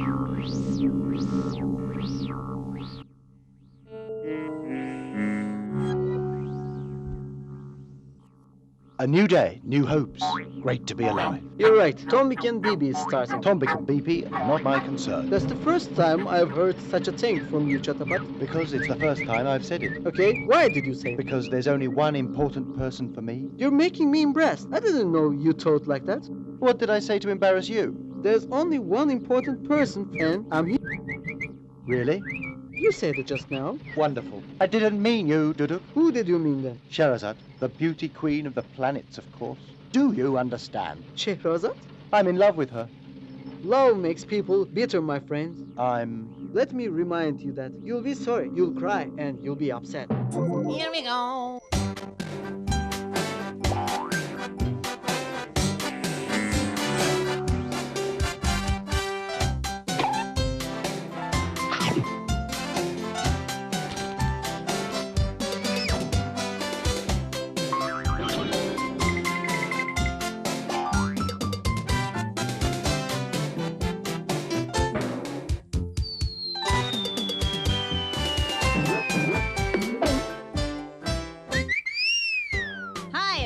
A new day, new hopes. Great to be alive. You're right. Tombik and B.B is starting. Tombik and B.B are not my concern. That's the first time I've heard such a thing from you, Chatapat. Because it's the first time I've said it. Okay, why did you say it? Because there's only one important person for me. You're making me embarrassed. I didn't know you thought like that. What did I say to embarrass you? There's only one important person, and I'm you. Really? You said it just now. Wonderful. I didn't mean you, Duduk. Who did you mean then? Sherazad, the beauty queen of the planets, of course. Do you understand? Shehrazad? I'm in love with her. Love makes people bitter, my friends. Let me remind you that you'll be sorry, you'll cry, and you'll be upset. Here we go.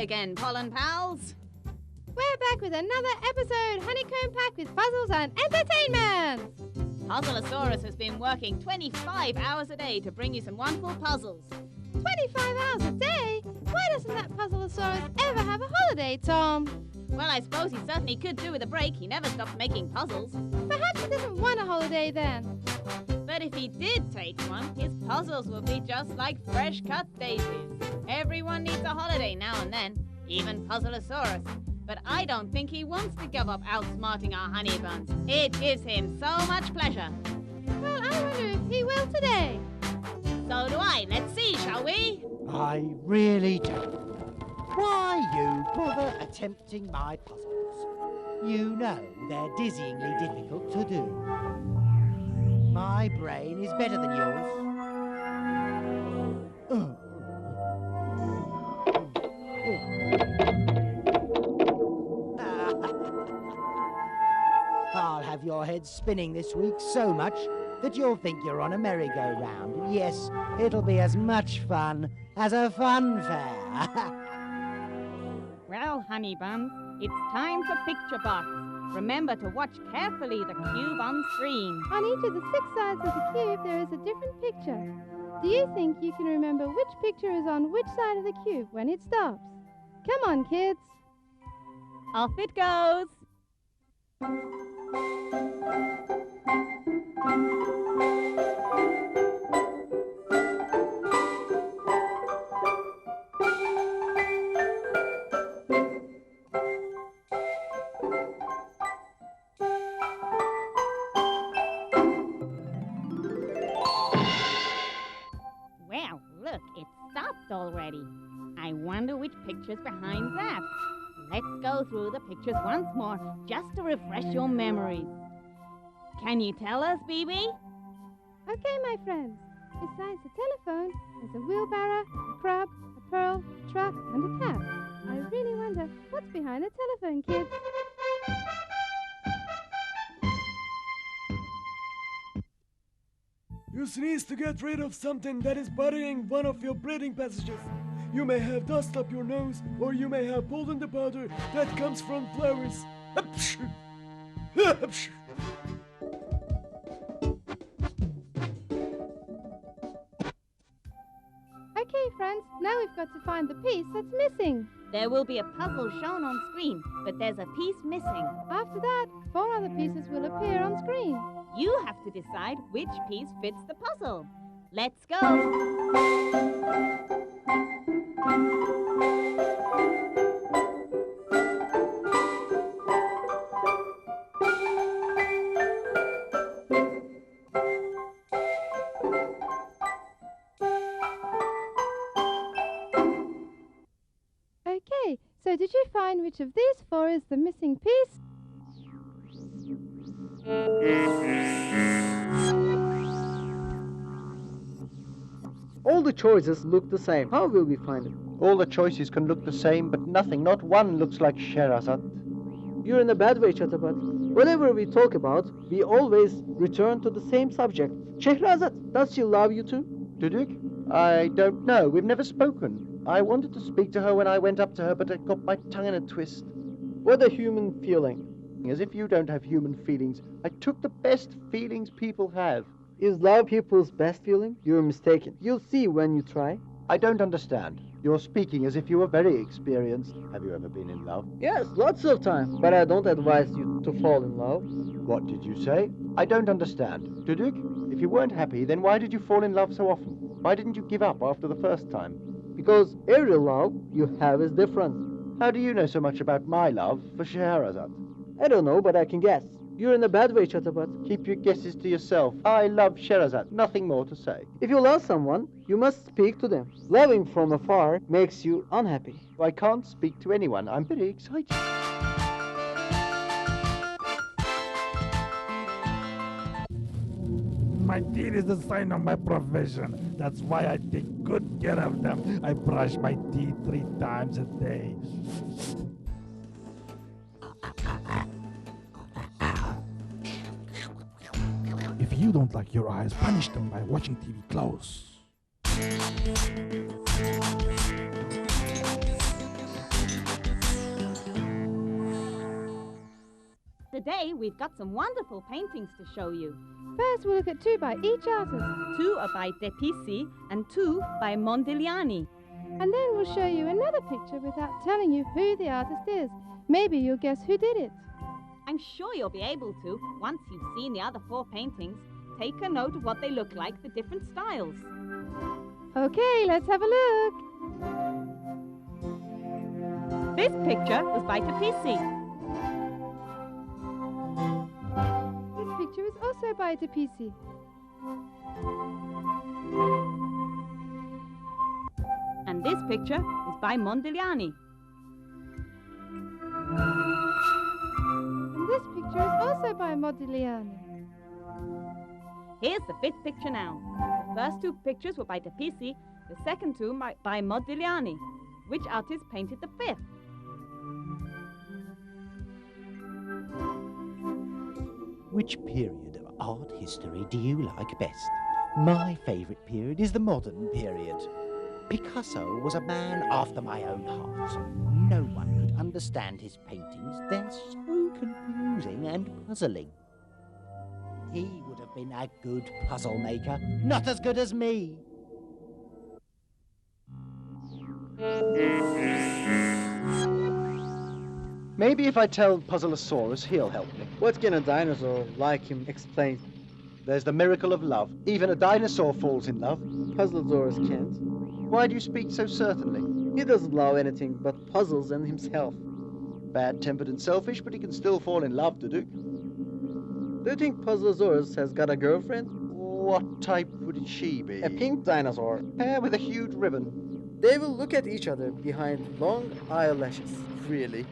Again, pollen pals. We're back with another episode, honeycomb packed with puzzles and entertainment. PUZZLEA-SAURUS has been working 25 hours a day to bring you some wonderful puzzles. 25 hours a day? Why doesn't that PUZZLEA-SAURUS ever have a holiday, Tom? Well, I suppose he certainly could do with a break. He never stopped making puzzles. Perhaps he doesn't want a holiday then. But if he did take one, his puzzles would be just like fresh-cut daisies. Everyone needs a holiday now and then, even PUZZLEA-SAURUS. But I don't think he wants to give up outsmarting our honey buns. It gives him so much pleasure. Well, I wonder if he will today. So do I. Let's see, shall we? I really don't. Why you bother attempting my puzzles? You know they're dizzyingly difficult to do. My brain is better than yours. I'll have your head spinning this week so much that you'll think you're on a merry-go-round. Yes, it'll be as much fun as a fun fair. Well, honey buns, it's time for picture box. Remember to watch carefully the cube on screen. On each of the 6 sides of the cube, there is a different picture. Do you think you can remember which picture is on which side of the cube when it stops? Come on, kids. Off it goes. Well, look, it stopped already. I wonder which picture's behind that. Let's go through the pictures once more, just to refresh your memories. Can you tell us, B.B? Okay, my friends. Besides the telephone, there's a wheelbarrow, a crab, a pearl, a truck, and a cat. I really wonder what's behind the telephone, kids. You sneeze to get rid of something that is bothering one of your breathing passages. You may have dust up your nose, or you may have pollen the powder that comes from flowers. Okay, friends, now we've got to find the piece that's missing. There will be a puzzle shown on screen, but there's a piece missing. After that, 4 other pieces will appear on screen. You have to decide which piece fits the puzzle. Let's go. Okay, so did you find which of these 4 is the missing piece? All the choices look the same. How will we find them? All the choices can look the same, but nothing, not one, looks like Sherazad. You're in a bad way, Chatapat. Whatever we talk about, we always return to the same subject. Shehrazad, does she love you too? Duduk? I don't know. We've never spoken. I wanted to speak to her when I went up to her, but I got my tongue in a twist. What a human feeling. As if you don't have human feelings. I took the best feelings people have. Is love people's best feeling? You're mistaken. You'll see when you try. I don't understand. You're speaking as if you were very experienced. Have you ever been in love? Yes, lots of time. But I don't advise you to fall in love. What did you say? I don't understand. Duduk, if you weren't happy, then why did you fall in love so often? Why didn't you give up after the first time? Because every love you have is different. How do you know so much about my love for Shehrazad? I don't know, but I can guess. You're in a bad way, Chatapat. Keep your guesses to yourself. I love Shehrazad. Nothing more to say. If you love someone, you must speak to them. Loving from afar makes you unhappy. I can't speak to anyone. I'm very excited. My teeth is the sign of my profession. That's why I take good care of them. I brush my teeth 3 times a day. If you don't like your eyes, punish them by watching TV close. Today, we've got some wonderful paintings to show you. First, we'll look at 2 by each artist. 2 are by De Pici and 2 by Mondigliani. And then we'll show you another picture without telling you who the artist is. Maybe you'll guess who did it. I'm sure you'll be able to once you've seen the other 4 paintings. Take a note of what they look like, the different styles. Okay, let's have a look. This picture was by De Pici. This picture is also by De Pici. And this picture is by Mondigliani. And this picture is also by Modigliani. Here's the 5th picture now. The first 2 pictures were by De Pici, the second 2 by Modigliani. Which artist painted the 5th? Which period of art history do you like best? My favourite period is the modern period. Picasso was a man after my own heart. No one could understand his paintings. They're so confusing and puzzling. He would have been a good puzzle maker, not as good as me. Maybe if I tell PUZZLEA-SAURUS, he'll help me. What can a dinosaur like him explain? There's the miracle of love. Even a dinosaur falls in love. Puzzle-Saurus can't. Why do you speak so certainly? He doesn't love anything but puzzles and himself. Bad-tempered and selfish, but he can still fall in love, Duduk. Do you think Puzzle-Saurus has got a girlfriend? What type would she be? A pink dinosaur. Hair with a huge ribbon. They will look at each other behind long eyelashes. Really?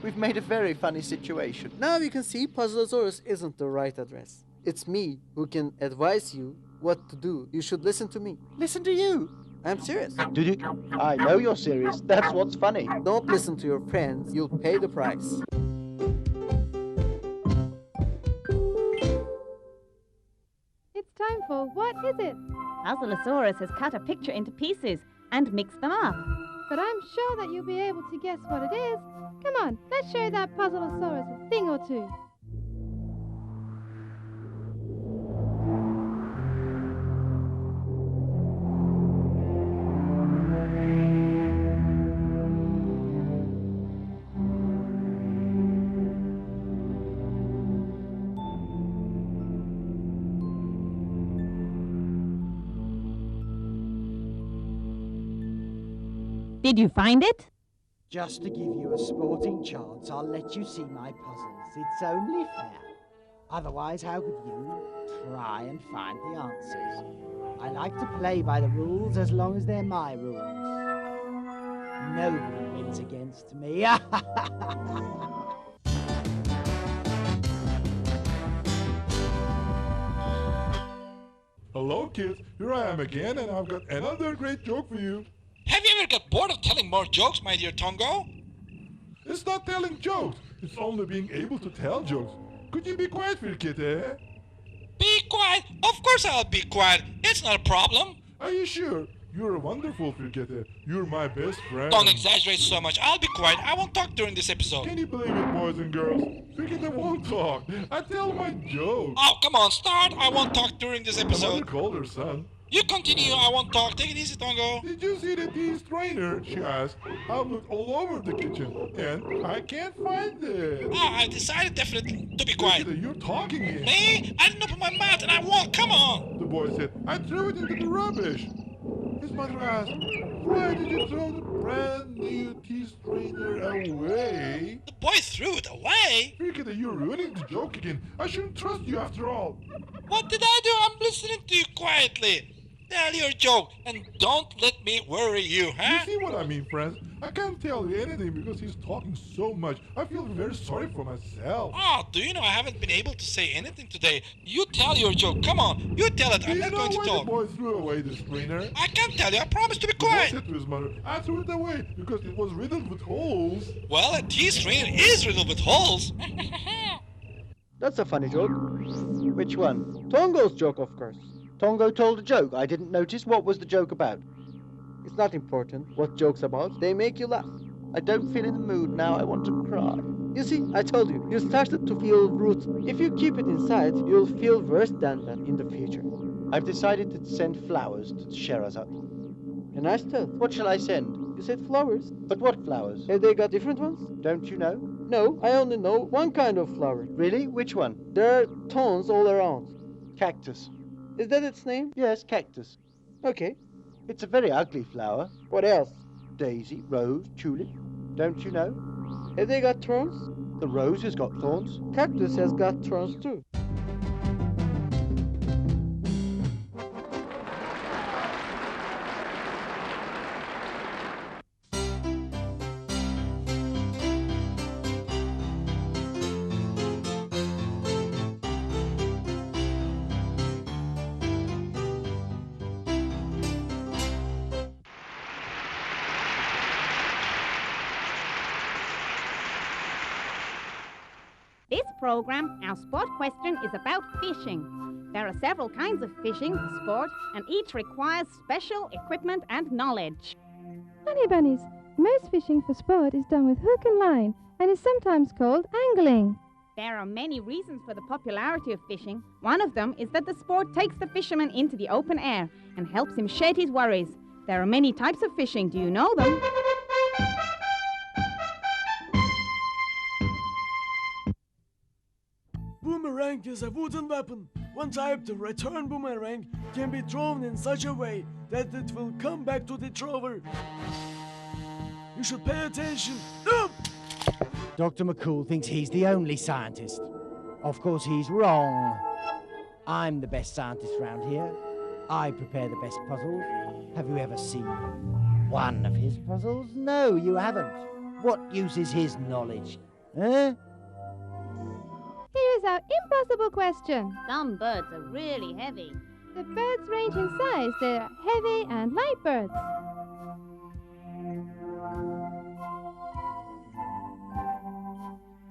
We've made a very funny situation. Now you can see Puzzle-Saurus isn't the right address. It's me who can advise you what to do. You should listen to me. Listen to you. I'm serious. Duduk, I know you're serious. That's what's funny. Don't listen to your friends. You'll pay the price. It's time for What Is It? PUZZLEA-SAURUS has cut a picture into pieces and mixed them up. But I'm sure that you'll be able to guess what it is. Come on, let's show that Puzzle-Saurus a thing or two. Did you find it? Just to give you a sporting chance, I'll let you see my puzzles. It's only fair. Otherwise, how could you try and find the answers? I like to play by the rules as long as they're my rules. Nobody wins against me. Hello, kids. Here I am again, and I've got another great joke for you. Have you ever got bored of telling more jokes, my dear Tongo? It's not telling jokes. It's only being able to tell jokes. Could you be quiet, FIRKETE? Be quiet. Of course I'll be quiet. It's not a problem. Are you sure? You're wonderful, FIRKETE. You're my best friend. Don't exaggerate so much. I'll be quiet. I won't talk during this episode. Can you believe it, boys and girls? FIRKETE won't talk. I tell my jokes. Oh, come on, start. I won't talk during this The mother episode. called her son. You continue. I won't talk. Take it easy, Tongo. Did you see the tea strainer? She asked. I've looked all over the kitchen and I can't find it. Ah, I decided definitely to be quiet. FIRKETE, you're talking here. Me? I didn't open my mouth and I won't. Come on. The boy said, I threw it into the rubbish. His mother asked, why did you throw the brand new tea strainer away? The boy threw it away. FIRKETE, you're ruining the joke again. I shouldn't trust you after all. What did I do? I'm listening to you quietly. Tell your joke and don't let me worry you, You huh? see what I mean, friends? I can't tell you anything because he's talking so much. I feel very sorry for myself. Oh, do you know I haven't been able to say anything today? You tell your joke. Come on, you tell it. Do I'm you not know going to why talk. the boy threw away the strainer? I can't tell you. I promise to be The boy quiet. said to his mother, I threw it away because it was riddled with holes. Well, a tea strainer is riddled with holes. That's a funny joke. Which one? Tongo's joke, of course. Tongo told a joke. I didn't notice. What was the joke about? It's not important what joke's about. They make you laugh. I don't feel in the mood now. I want to cry. You see, I told you, you started to feel roots. If you keep it inside, you'll feel worse than that in the future. I've decided to send flowers to Sherazad. A nice thought. What shall I send? You said flowers. But what flowers? Have they got different ones? Don't you know? No, I only know one kind of flower. Really? Which one? There are thorns all around. Cactus. Is that its name? Yes, cactus. Okay. It's a very ugly flower. What else? Daisy, rose, tulip. Don't you know? Have they got thorns? The rose has got thorns. Cactus has got thorns too. This program, our sport question, is about fishing. There are several kinds of fishing, sport, and each requires special equipment and knowledge. Honey bunnies, most fishing for sport is done with hook and line and is sometimes called angling. There are many reasons for the popularity of fishing. One of them is that the sport takes the fisherman into the open air and helps him shed his worries. There are many types of fishing. Do you know them? Boomerang is a wooden weapon. One type, the return boomerang, can be thrown in such a way that it will come back to the thrower. You should pay attention. Dr. McCOOL thinks he's the only scientist. Of course, he's wrong. I'm the best scientist round here. I prepare the best puzzles. Have you ever seen one of his puzzles? No, you haven't. What use is his knowledge? Huh? Here is our impossible question. Some birds are really heavy. The birds range in size. There are heavy and light birds.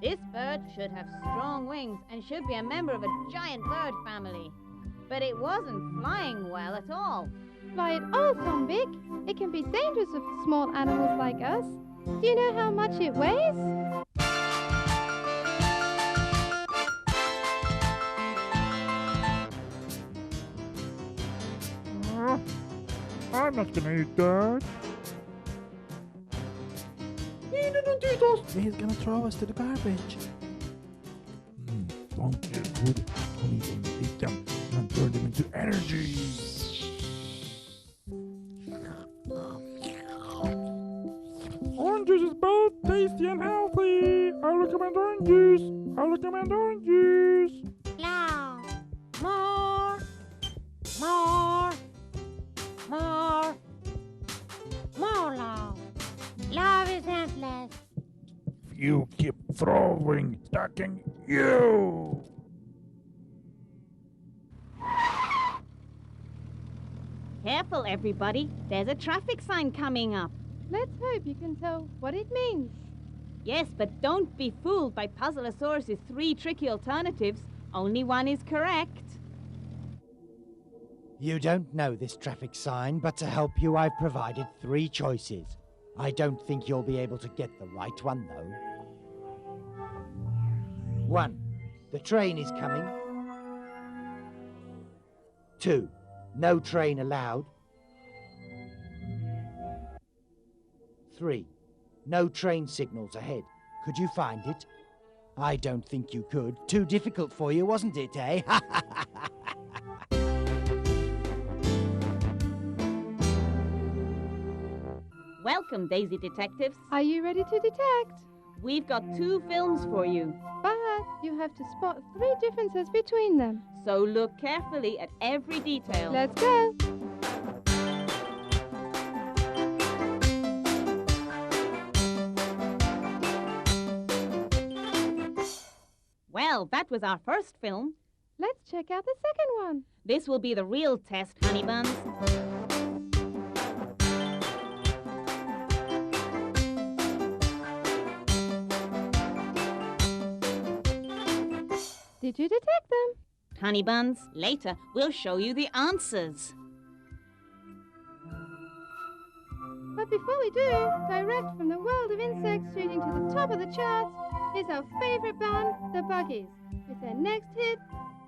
This bird should have strong wings and should be a member of a giant bird family. But it wasn't flying well at all. Fly it all, Tombik. It can be dangerous for small animals like us. Do you know how much it weighs? I'm not gonna eat that. He's gonna throw us to the garbage. Don't get good. I'm gonna eat them and turn them into energy. Orange juice is both tasty and healthy. I recommend orange juice. I recommend orange juice. Love. More. More. More. More love. Love is endless. If you keep throwing, attacking you. Careful, everybody. There's a traffic sign coming up. Let's hope you can tell what it means. Yes, but don't be fooled by PUZZLEA-SAURUS' 3 tricky alternatives. Only one is correct. You don't know this traffic sign, but to help you, I've provided 3 choices. I don't think you'll be able to get the right one, though. 1. The train is coming. 2. No train allowed. 3. No train signals ahead. Could you find it? I don't think you could. Too difficult for you, wasn't it, eh? Welcome, Daisy Detectives. Are you ready to detect? We've got 2 films for you. But you have to spot 3 differences between them. So look carefully at every detail. Let's go. Well, that was our first film. Let's check out the second one. This will be the real test, honey buns. Did you detect them? Honey buns, later we'll show you the answers. But before we do, direct from the world of insects shooting to the top of the charts is our favorite band, the BUGGIES, with their next hit.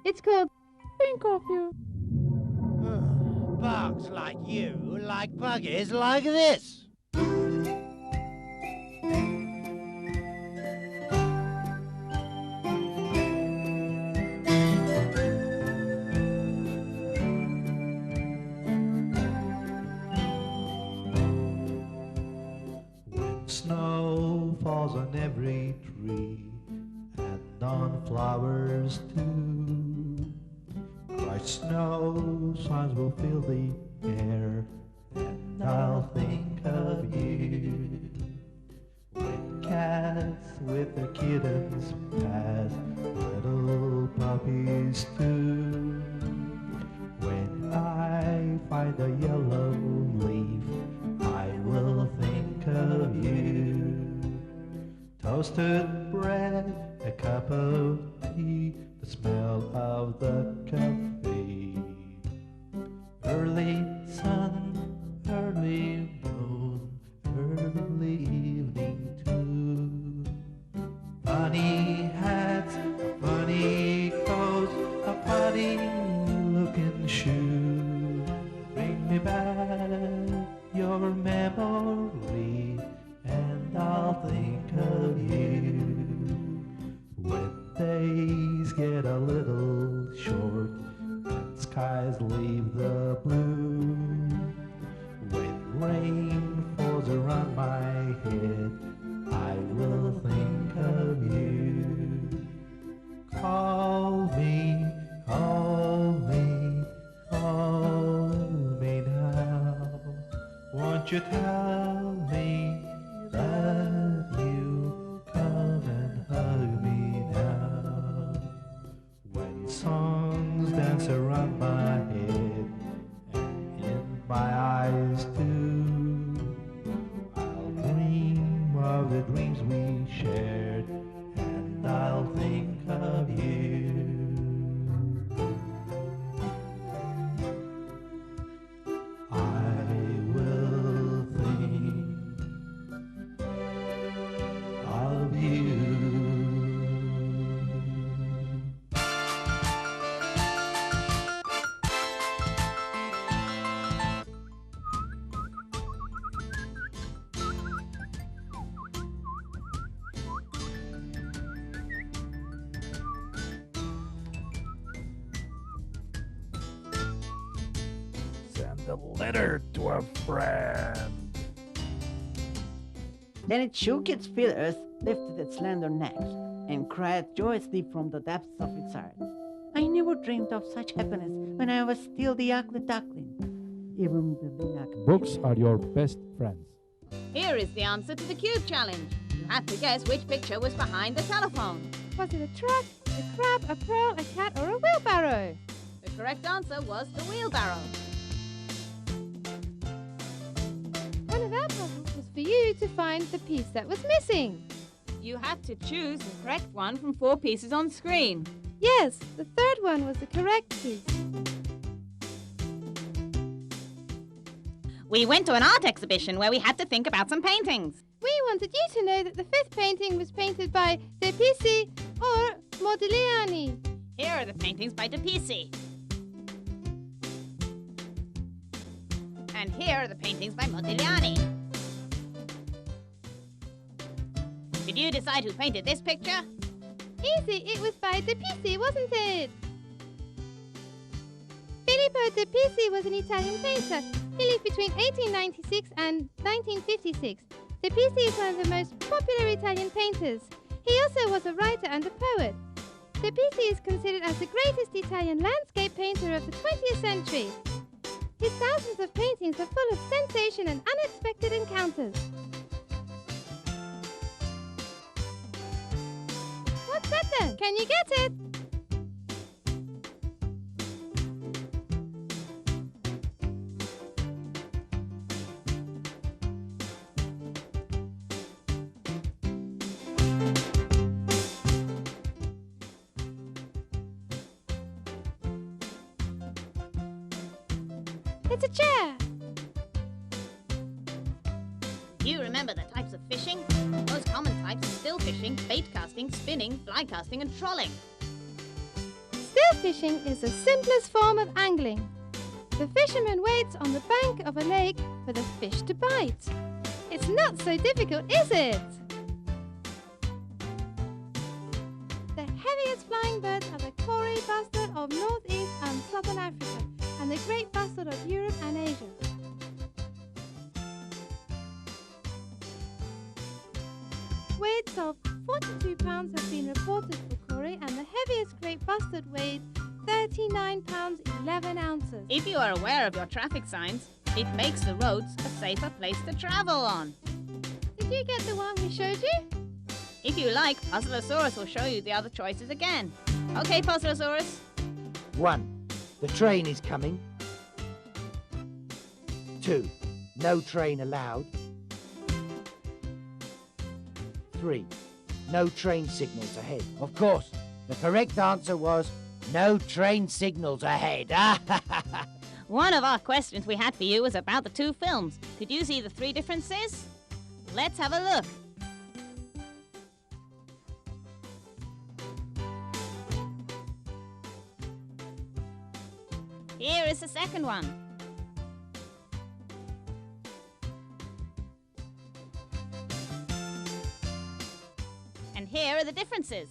It's called Think of You. Bugs like you like buggies like this. Snow falls on every tree and on flowers too. Bright snow swans will fill the air, and I'll think of you. When cats with their kittens pass, little puppies too. When I find a yellow leaf, I will think of you. Toasted bread, a cup of tea, the smell of the cafe. Early sun, early moon, early evening too. Funny hats, a funny coat, a funny looking shoe. Bring me back your memory, and I'll think of you. When days get a little short and skies leave the blue, when rain falls around my head, I will think of you. Call me, call me, call me now. Won't you tell me that you come and hug me now? When songs dance around my head and in my eyes too, I'll dream of the dreams we shared, and I'll think of you. Send a letter to a friend. Then it shook its feathers, lifted its slender neck, and cried joyously from the depths of its heart. I never dreamed of such happiness when I was still the ugly duckling. Even the lilac. Books are your best friends. Here is the answer to the cube challenge. You have to guess which picture was behind the telephone. Was it a truck, a crab, a pearl, a cat, or a wheelbarrow? The correct answer was the wheelbarrow. One of our puzzles was for you to find the piece that was missing. You have to choose the correct one from 4 pieces on screen. Yes, the third one was the correct piece. We went to an art exhibition where we had to think about some paintings. We wanted you to know that the 5th painting was painted by De Pici or Modigliani. Here are the paintings by De Pici. And here are the paintings by Modigliani. Did you decide who painted this picture? Easy, it was by De Pici, wasn't it? Filippo De Pici was an Italian painter. He lived between 1896 and 1956. De Pici is one of the most popular Italian painters. He also was a writer and a poet. De Pici is considered as the greatest Italian landscape painter of the 20th century. His thousands of paintings are full of sensation and unexpected encounters. What's that then? Can you get it? It's a chair. Do you remember the types of fishing? The most common types are still fishing, bait casting, spinning, fly casting and trolling. Still fishing is the simplest form of angling. The fisherman waits on the bank of a lake for the fish to bite. It's not so difficult, is it? The heaviest flying birds are the Kori bustard of northeast and southern Africa and the great bustard of Europe and Asia. Weights of 42 pounds have been reported for Kori, and the heaviest great bustard weighed 39 pounds 11 ounces. If you are aware of your traffic signs, it makes the roads a safer place to travel on. Did you get the one we showed you? If you like, PUZZLEA-SAURUS will show you the other choices again. Okay, PUZZLEA-SAURUS. 1. The train is coming. 2. No train allowed. 3. No train signals ahead. Of course, the correct answer was no train signals ahead. One of our questions we had for you was about the 2 films. Could you see the 3 differences? Let's have a look. Here is the second one. And here are the differences.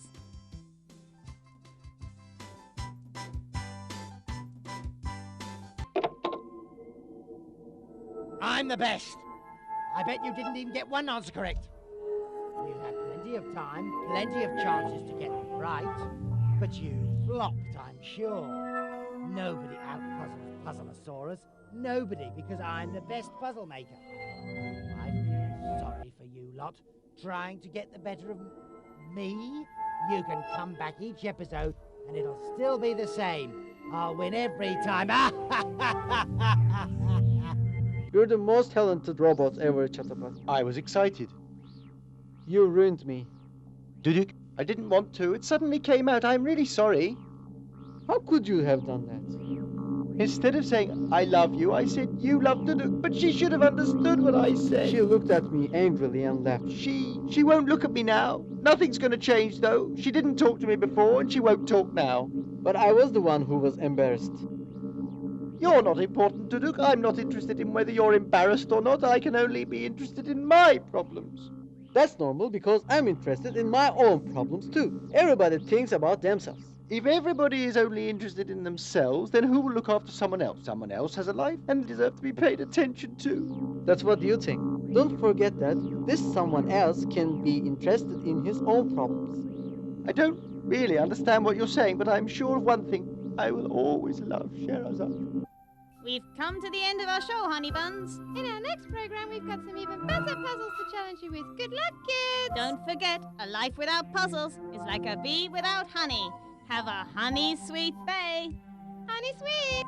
I'm the best. I bet you didn't even get one answer correct. You had plenty of time, plenty of chances to get them right. But you flopped, I'm sure. Nobody out-puzzles PUZZLEA-SAURUS. Nobody, because I'm the best puzzle maker. I feel sorry for you lot, trying to get the better of me. You can come back each episode and it'll still be the same. I'll win every time. You're the most talented robot ever, Chatterbox. I was excited. You ruined me. Duduk, I didn't want to. It suddenly came out. I'm really sorry. How could you have done that? Instead of saying, I love you, I said, you love Duduk. But she should have understood what I said. She looked at me angrily and left. She won't look at me now. Nothing's going to change, though. She didn't talk to me before, and she won't talk now. But I was the one who was embarrassed. You're not important, Duduk. I'm not interested in whether you're embarrassed or not. I can only be interested in my problems. That's normal, because I'm interested in my own problems, too. Everybody thinks about themselves. If everybody is only interested in themselves, then who will look after someone else? Someone else has a life and deserves to be paid attention to. That's what you think. Don't forget that this someone else can be interested in his own problems. I don't really understand what you're saying, but I'm sure of one thing. I will always love Sherazade. We've come to the end of our show, honey buns. In our next program, we've got some even better puzzles to challenge you with. Good luck, kids! Don't forget, a life without puzzles is like a bee without honey. Have a honey sweet day. Honey sweet!